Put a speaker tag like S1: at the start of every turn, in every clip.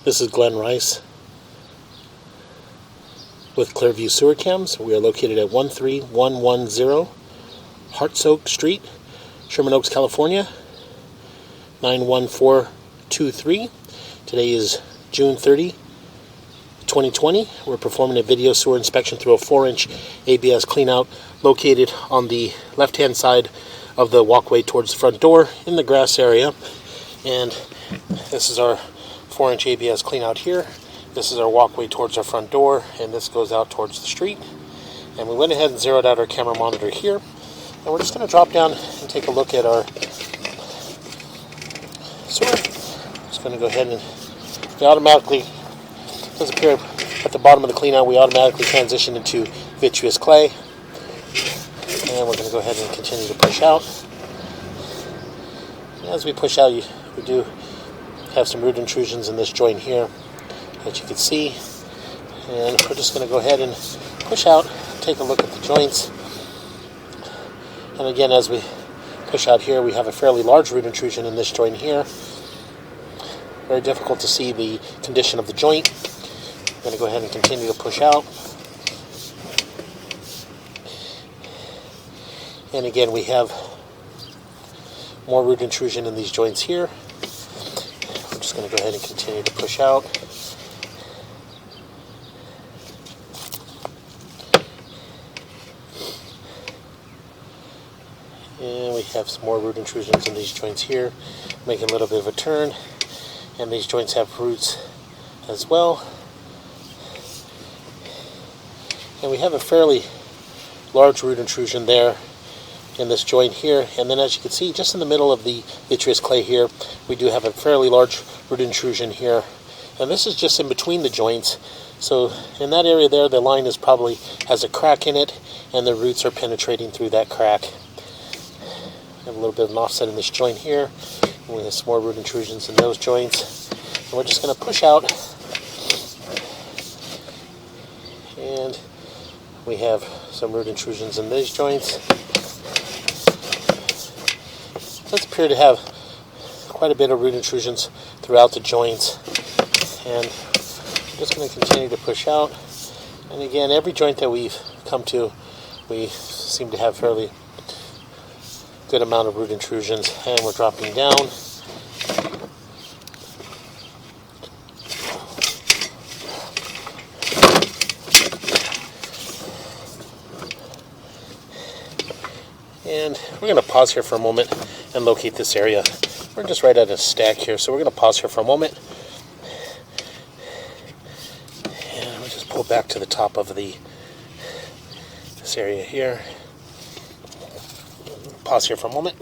S1: This is Glenn Rice with Clearview Sewer Cams. We are located at 13110 Hartsook Street, Sherman Oaks, California, 91423. Today is June 30, 2020. We're performing a video sewer inspection through a 4-inch ABS cleanout located on the left-hand side of the walkway towards the front door in the grass area. And this is our 4-inch ABS cleanout here. This is our walkway towards our front door, and this goes out towards the street. And we went ahead and zeroed out our camera monitor here. And we're just going to drop down and take a look at our sewer. Just going to go ahead and we automatically, it does appear at the bottom of the cleanout, we automatically transition into vitreous clay. And we're going to go ahead and continue to push out. And as we push out, we do have some root intrusions in this joint here, as you can see. And we're just going to go ahead and push out, take a look at the joints. And again, as we push out here, we have a fairly large root intrusion in this joint here. Very difficult to see the condition of the joint. I'm going to go ahead and continue to push out. And again, we have more root intrusion in these joints here. I'm just going to go ahead and continue to push out. And we have some more root intrusions in these joints here. Making a little bit of a turn. And these joints have roots as well. And we have a fairly large root intrusion there in this joint here. And then as you can see, just in the middle of the vitreous clay here, we do have a fairly large root intrusion here. And this is just in between the joints. So in that area there, the line has a crack in it, and the roots are penetrating through that crack. We have a little bit of an offset in this joint here. And we have some more root intrusions in those joints. And we're just going to push out. And we have some root intrusions in these joints. Let's appear to have quite a bit of root intrusions throughout the joints. And I'm just going to continue to push out. And again, every joint that we've come to, we seem to have fairly good amount of root intrusions. And we're dropping down. And we're going to pause here for a moment and locate this area. We're just right at a stack here, so we're going to pause here for a moment. And we'll just pull back to the top of this area here. Pause here for a moment.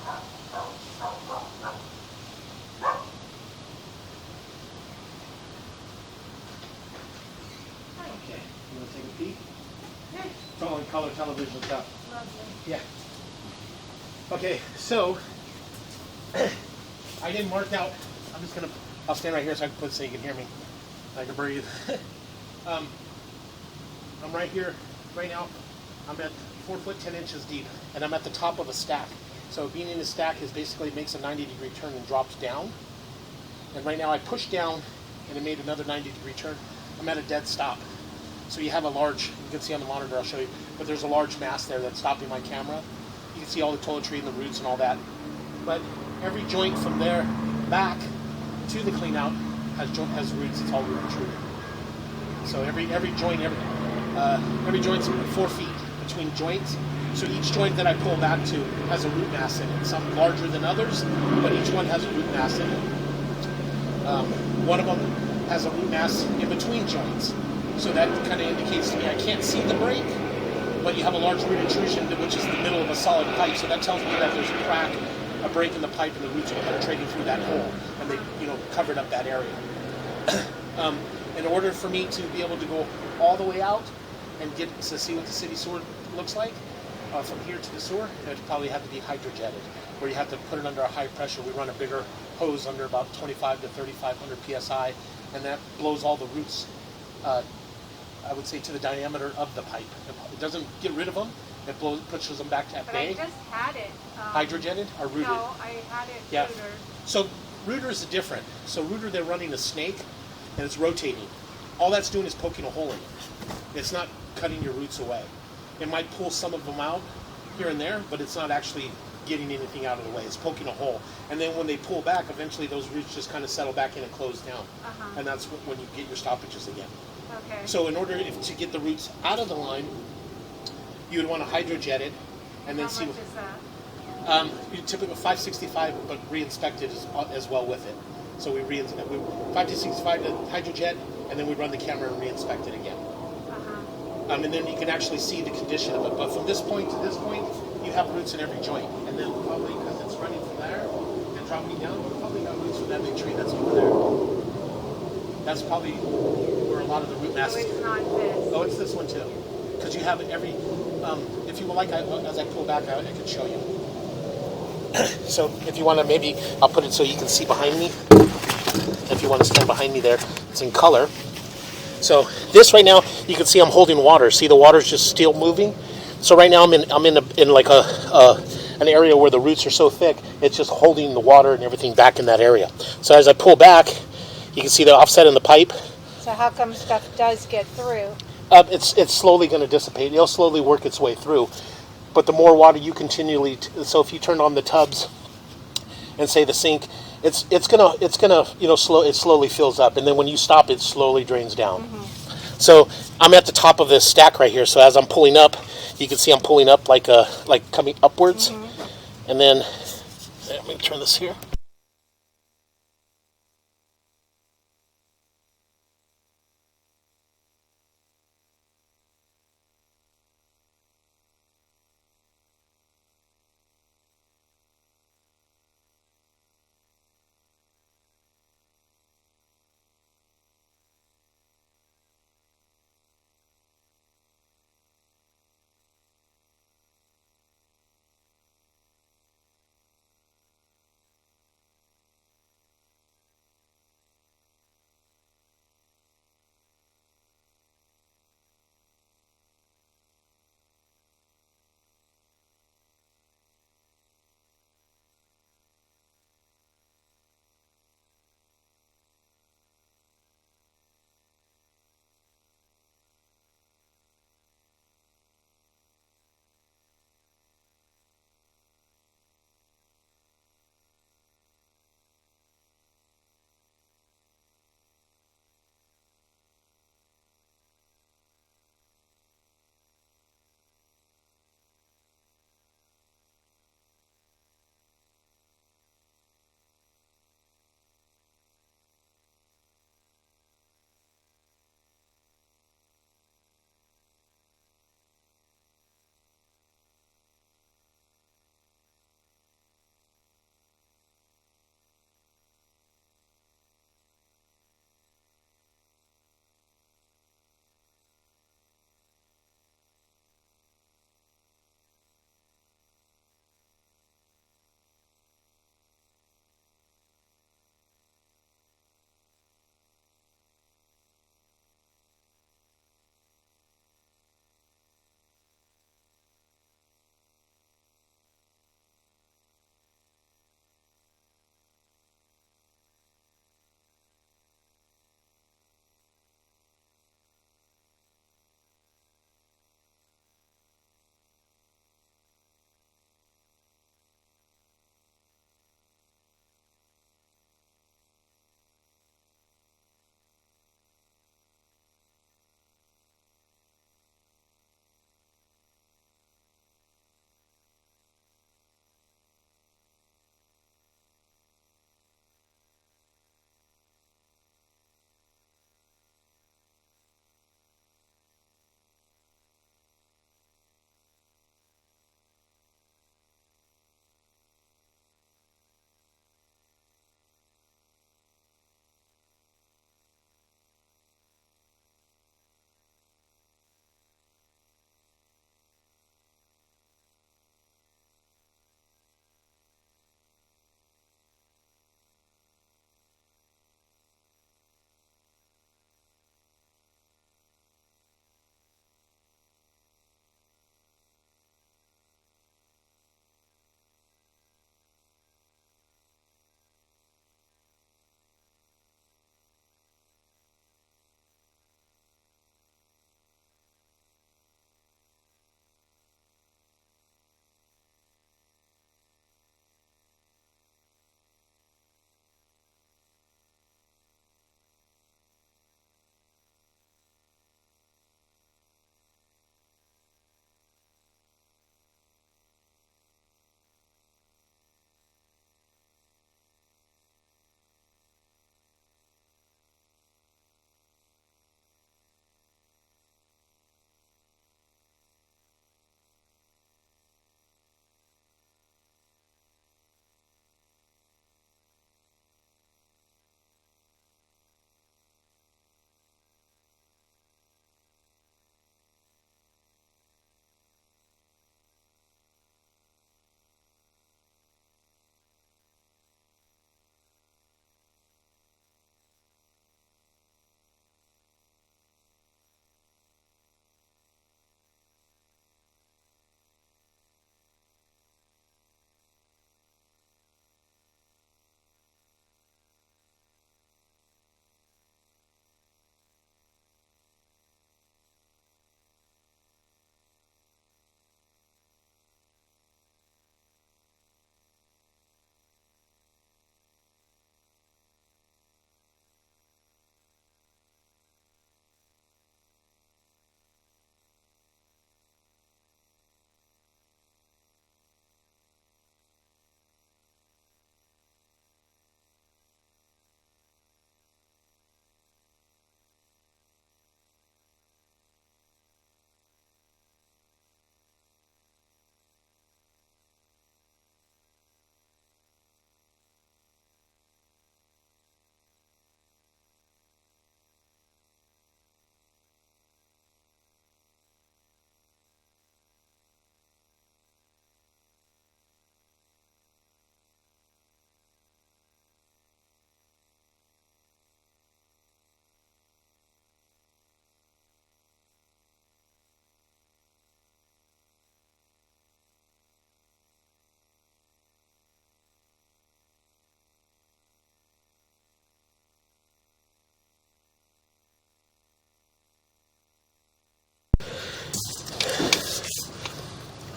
S1: Okay, you want to take a peek? It's all in color television stuff.
S2: Lovely.
S1: Yeah. Okay, so I didn't mark out. I'll stand right here so I can put so you can hear me. I can breathe. I'm right here, right now. I'm at 4 foot 10 inches deep, and I'm at the top of a stack. So being in a stack is basically makes a 90-degree turn and drops down. And right now I pushed down, and it made another 90-degree turn. I'm at a dead stop. So you have a large, you can see on the monitor, I'll show you, but there's a large mass there that's stopping my camera. You can see all the toiletry and the roots and all that. But every joint from there back to the clean out has roots. It's all root treated. So every joint's 4 feet between joints. So each joint that I pull back to has a root mass in it. Some larger than others, but each one has a root mass in it. One of them has a root mass in between joints. So that kind of indicates to me I can't see the break, but you have a large root intrusion, which is in the middle of a solid pipe. So that tells me that there's a crack, a break in the pipe, and the roots are penetrating through that hole, and they, covered up that area. In order for me to be able to go all the way out and get to see what the city sewer looks like, from here to the sewer, it would probably have to be hydrojetted, where you have to put it under a high pressure. We run a bigger hose under about 25 to 3,500 psi, and that blows all the roots, I would say, to the diameter of the pipe. It doesn't get rid of them. It pushes them back at bay.
S2: But I just had it.
S1: Hydrojetted or rooted?
S2: No, I had it rooter.
S1: So rooter is different. So rooter, they're running a snake, and it's rotating. All that's doing is poking a hole in it. It's not cutting your roots away. It might pull some of them out here and there, but it's not actually getting anything out of the way. It's poking a hole. And then when they pull back, eventually those roots just kind of settle back in and close down. And that's when you get your stoppages again.
S2: Okay.
S1: So in order to get the roots out of the line, you would want to hydrojet it, and then see.
S2: How much is that?
S1: You typically 565, but re-inspected as well with it. So we 565 to hydrojet, and then we run the camera and re-inspect it again. And then you can actually see the condition of it. But from this point to this point, you have roots in every joint. And then probably because it's running from there and dropping down, you probably got roots from that big tree that's over there. That's probably where a lot of the root mass is.
S2: So it's not this.
S1: Oh, it's this one too. Because you have every, if you would like, as I pull back, I could show you. So if you want to, maybe I'll put it so you can see behind me. If you want to stand behind me there, it's in color. So this right now, you can see I'm holding water. See, the water's just still moving. So right now I'm in like an area where the roots are so thick, it's just holding the water and everything back in that area. So as I pull back, you can see the offset in the pipe.
S2: So how come stuff does get through?
S1: It's slowly going to dissipate. It'll slowly work its way through. But the more water you continually, so if you turn on the tubs and say the sink, it's gonna it slowly fills up, and then when you stop, it slowly drains down. So I'm at the top of this stack right here. So as I'm pulling up, you can see I'm pulling up like coming upwards, and then let me turn this here.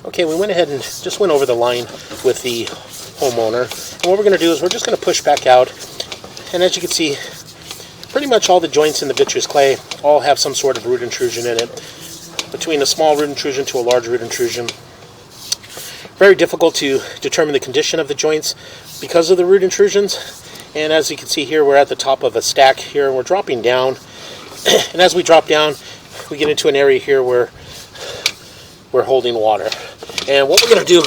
S1: Okay, we went ahead and just went over the line with the homeowner. And what we're going to do is we're just going to push back out. And as you can see, pretty much all the joints in the vitreous clay all have some sort of root intrusion in it. Between a small root intrusion to a large root intrusion. Very difficult to determine the condition of the joints because of the root intrusions. And as you can see here, we're at the top of a stack here, and we're dropping down. And as we drop down, we get into an area here where we're holding water. And what we're going to do,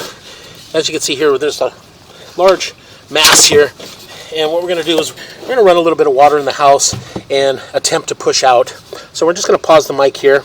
S1: as you can see here, there's a large mass here. And what we're going to do is we're going to run a little bit of water in the house and attempt to push out. So we're just going to pause the mic here.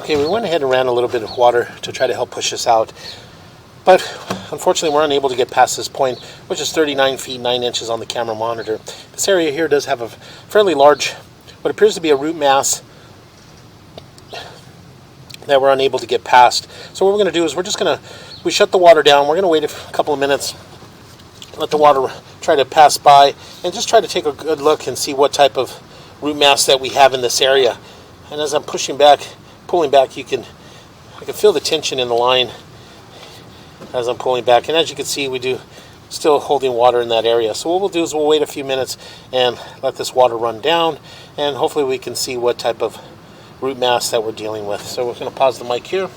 S1: Okay, we went ahead and ran a little bit of water to try to help push this out, but unfortunately we're unable to get past this point, which is 39 feet 9 inches on the camera monitor. This area here does have a fairly large, what appears to be a root mass that we're unable to get past. So what we're going to do is we shut the water down. We're going to wait a couple of minutes, let the water try to pass by, and just try to take a good look and see what type of root mass that we have in this area. And as I'm pulling back, I can feel the tension in the line as I'm pulling back. And as you can see, we do still holding water in that area. So what we'll do is we'll wait a few minutes and let this water run down, and hopefully we can see what type of root mass that we're dealing with. So we're going to pause the mic here.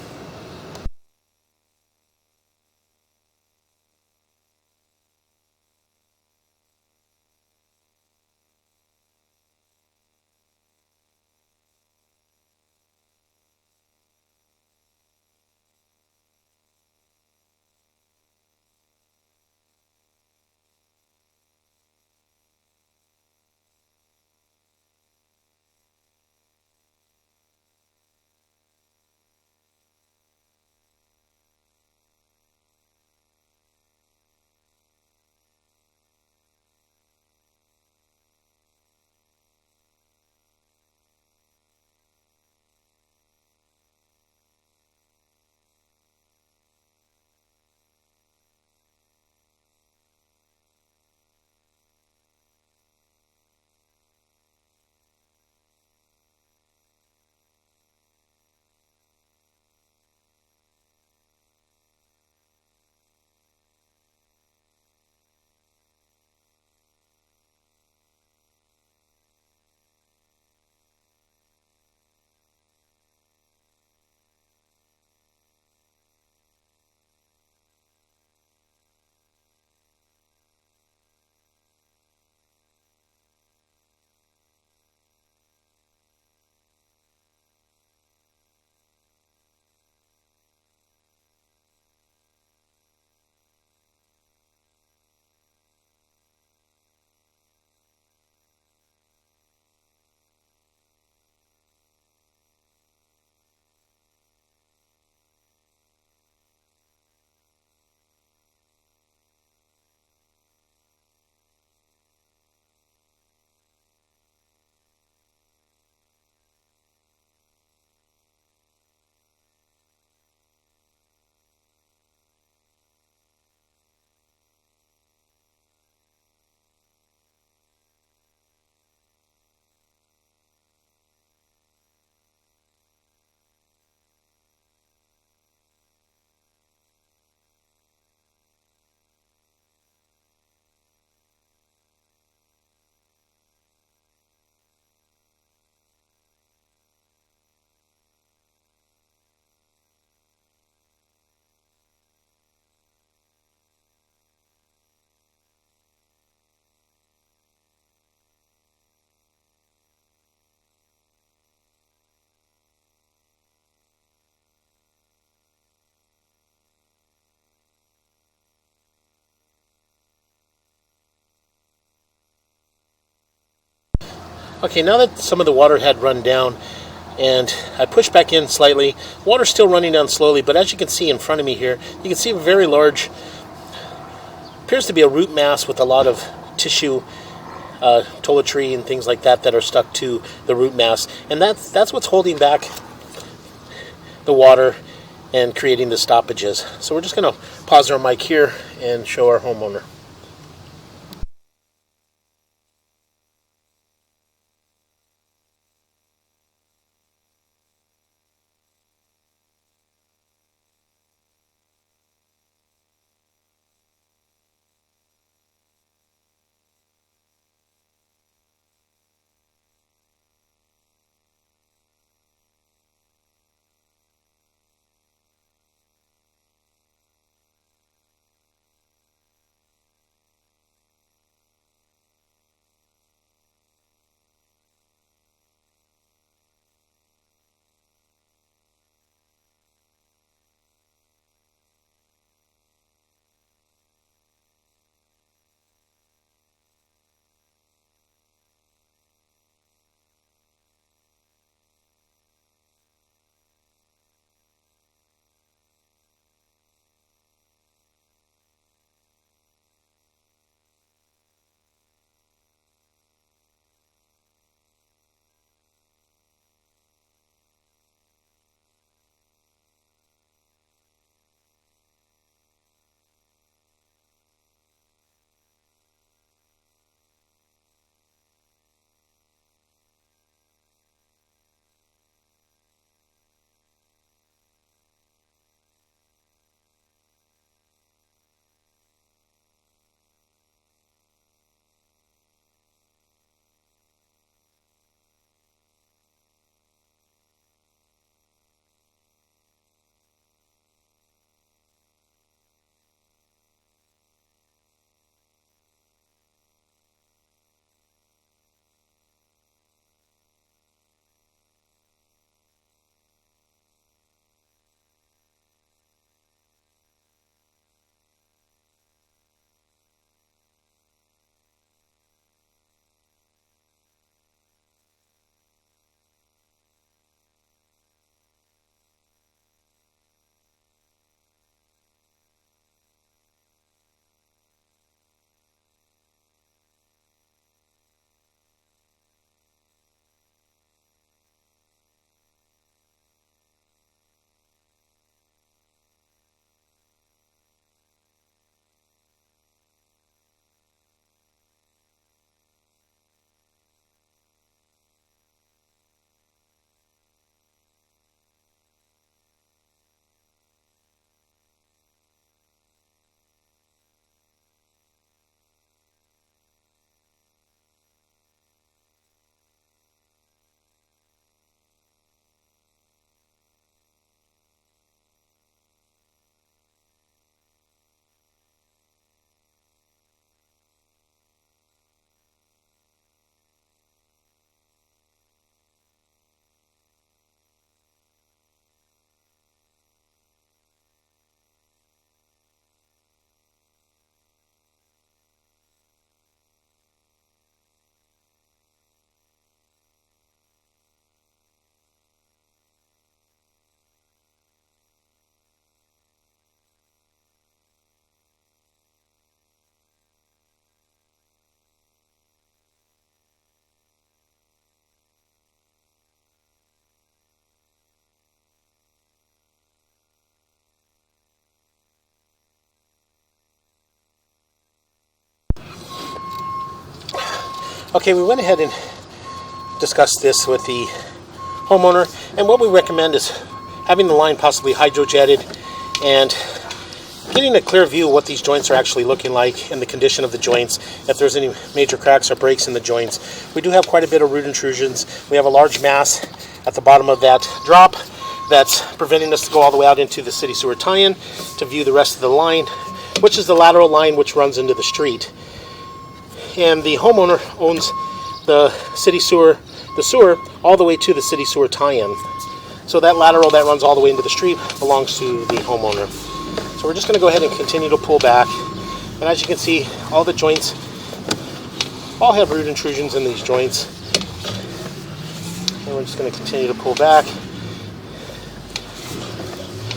S1: Okay, now that some of the water had run down and I pushed back in slightly, water's still running down slowly, but as you can see in front of me here, you can see a very large, appears to be a root mass with a lot of tissue, toiletry and things like that are stuck to the root mass. And that's what's holding back the water and creating the stoppages. So we're just going to pause our mic here and show our homeowner. Okay, we went ahead and discussed this with the homeowner, and what we recommend is having the line possibly hydrojetted and getting a clear view of what these joints are actually looking like and the condition of the joints, if there's any major cracks or breaks in the joints. We do have quite a bit of root intrusions. We have a large mass at the bottom of that drop that's preventing us to go all the way out into the city sewer tie-in to view the rest of the line, which is the lateral line which runs into the street. And the homeowner owns the city sewer, the sewer, all the way to the city sewer tie-in. So that lateral that runs all the way into the street belongs to the homeowner. So we're just going to go ahead and continue to pull back. And as you can see, all the joints all have root intrusions in these joints. And we're just going to continue to pull back,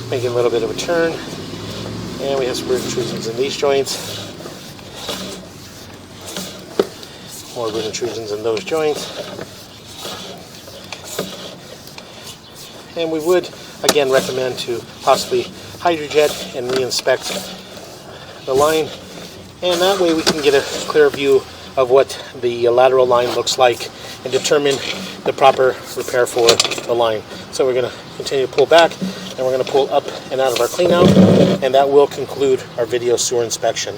S1: making a little bit of a turn. And we have some root intrusions in these joints. More root intrusions in those joints. And we would, again, recommend to possibly hydrojet and re-inspect the line. And that way we can get a clear view of what the lateral line looks like and determine the proper repair for the line. So we're going to continue to pull back, and we're going to pull up and out of our clean out, and that will conclude our video sewer inspection.